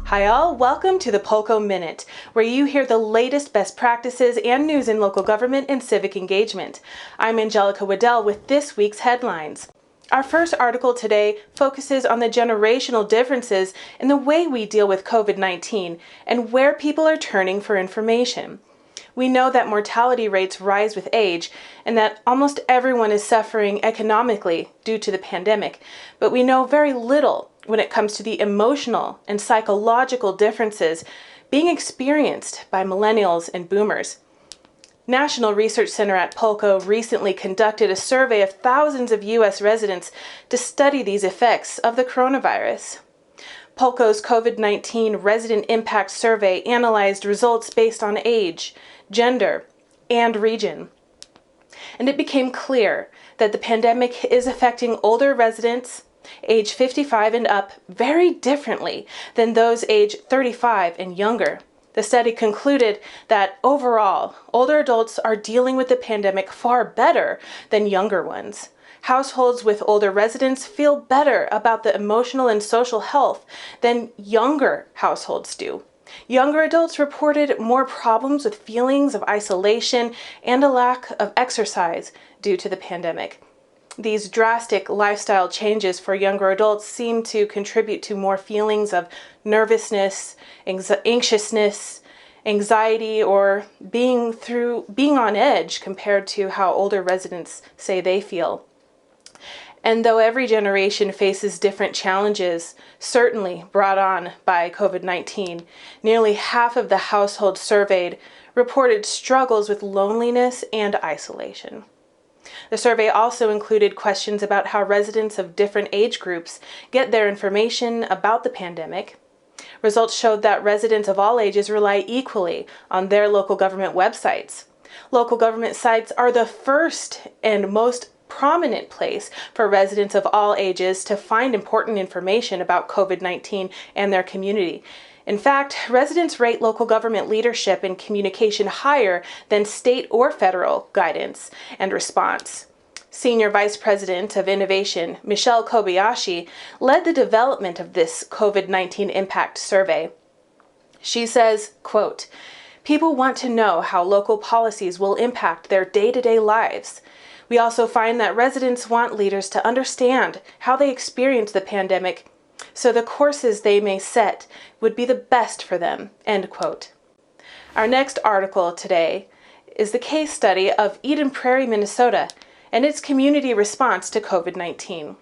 Hi all, welcome to the Polco Minute, where you hear the latest best practices and news in local government and civic engagement. I'm Angelica Waddell with this week's headlines. Our first article today focuses on the generational differences in the way we deal with COVID-19 and where people are turning for information. We know that mortality rates rise with age and that almost everyone is suffering economically due to the pandemic, but we know very little when it comes to the emotional and psychological differences being experienced by millennials and boomers. National Research Center at Polco recently conducted a survey of thousands of U.S. residents to study these effects of the coronavirus. Polco's COVID-19 Resident Impact Survey analyzed results based on age, gender, and region. And it became clear that the pandemic is affecting older residents, age 55 and up, very differently than those age 35 and younger. The study concluded that overall, older adults are dealing with the pandemic far better than younger ones. Households with older residents feel better about the emotional and social health than younger households do. Younger adults reported more problems with feelings of isolation and a lack of exercise due to the pandemic. These drastic lifestyle changes for younger adults seem to contribute to more feelings of nervousness, anxiousness, anxiety, or being on edge compared to how older residents say they feel. And though every generation faces different challenges, certainly brought on by COVID-19, nearly half of the households surveyed reported struggles with loneliness and isolation. The survey also included questions about how residents of different age groups get their information about the pandemic. Results showed that residents of all ages rely equally on their local government websites. Local government sites are the first and most prominent place for residents of all ages to find important information about COVID-19 and their community. In fact, residents rate local government leadership and communication higher than state or federal guidance and response. Senior Vice President of Innovation, Michelle Kobayashi, led the development of this COVID-19 impact survey. She says, quote, "People want to know how local policies will impact their day-to-day lives. We also find that residents want leaders to understand how they experience the pandemic so the courses they may set would be the best for them," end quote. Our next article today is the case study of Eden Prairie, Minnesota, and its community response to COVID-19.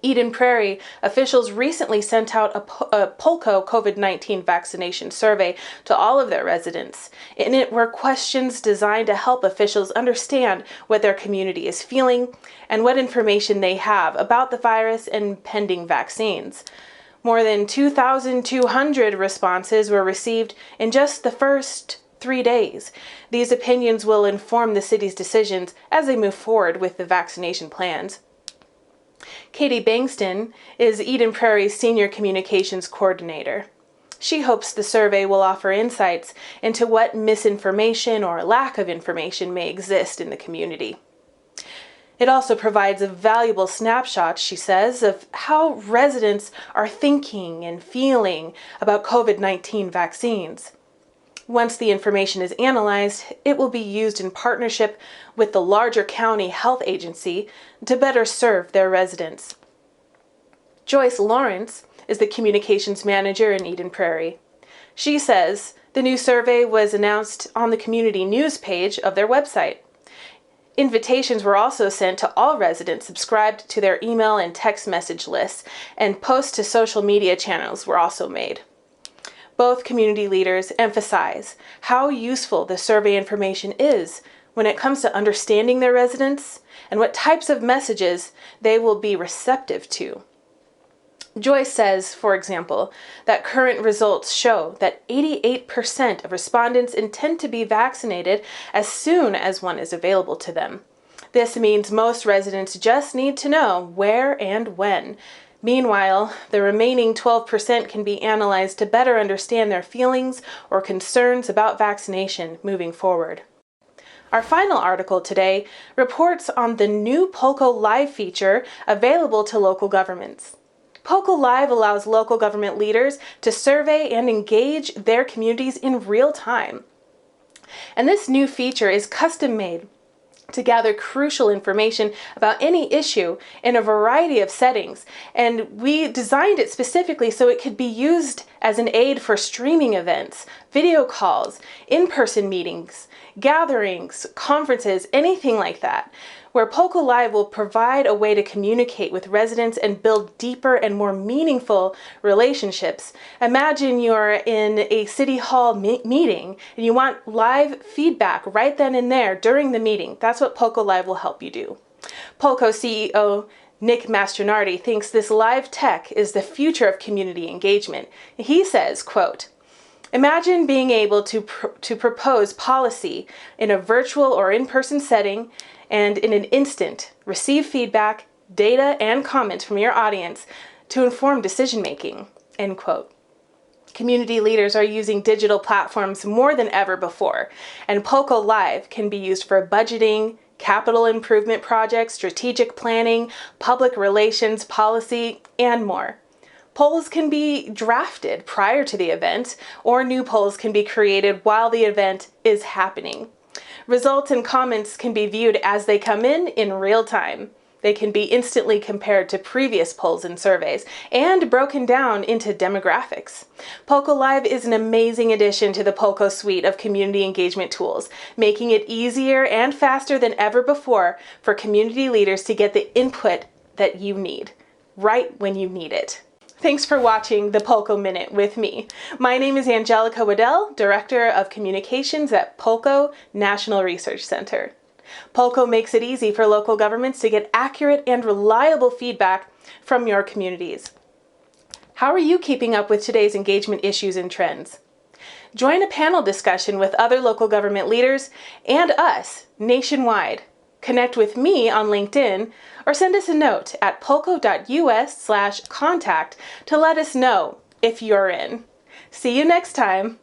Eden Prairie officials recently sent out a Polco COVID-19 vaccination survey to all of their residents. In it were questions designed to help officials understand what their community is feeling and what information they have about the virus and pending vaccines. More than 2,200 responses were received in just the first 3 days. These opinions will inform the city's decisions as they move forward with the vaccination plans. Katie Bankston is Eden Prairie's Senior Communications Coordinator. She hopes the survey will offer insights into what misinformation or lack of information may exist in the community. It also provides a valuable snapshot, she says, of how residents are thinking and feeling about COVID-19 vaccines. Once the information is analyzed, it will be used in partnership with the larger county health agency to better serve their residents. Joyce Lawrence is the communications manager in Eden Prairie. She says the new survey was announced on the community news page of their website. Invitations were also sent to all residents subscribed to their email and text message lists, and posts to social media channels were also made. Both community leaders emphasize how useful the survey information is when it comes to understanding their residents and what types of messages they will be receptive to. Joyce says, for example, that current results show that 88% of respondents intend to be vaccinated as soon as one is available to them. This means most residents just need to know where and when. Meanwhile, the remaining 12% can be analyzed to better understand their feelings or concerns about vaccination moving forward. Our final article today reports on the new Polco Live feature available to local governments. Polco Live allows local government leaders to survey and engage their communities in real time. And this new feature is custom made to gather crucial information about any issue in a variety of settings. And we designed it specifically so it could be used as an aid for streaming events, video calls, in-person meetings, gatherings, conferences, anything like that, where Polco Live will provide a way to communicate with residents and build deeper and more meaningful relationships. Imagine you're in a city hall meeting and you want live feedback right then and there during the meeting. That's what Polco Live will help you do. Polco CEO Nick Mastronardi thinks this live tech is the future of community engagement. He says, quote, "Imagine being able to propose policy in a virtual or in-person setting and in an instant receive feedback, data, and comments from your audience to inform decision-making," end quote. Community leaders are using digital platforms more than ever before, and Polco Live can be used for budgeting, capital improvement projects, strategic planning, public relations, policy, and more. Polls can be drafted prior to the event, or new polls can be created while the event is happening. Results and comments can be viewed as they come in real time. They can be instantly compared to previous polls and surveys, and broken down into demographics. Polco Live is an amazing addition to the Polco suite of community engagement tools, making it easier and faster than ever before for community leaders to get the input that you need, right when you need it. Thanks for watching the Polco Minute with me. My name is Angelica Waddell, Director of Communications at Polco National Research Center. Polco makes it easy for local governments to get accurate and reliable feedback from your communities. How are you keeping up with today's engagement issues and trends? Join a panel discussion with other local government leaders and us nationwide. Connect with me on LinkedIn or send us a note at polco.us/contact to let us know if you're in. See you next time.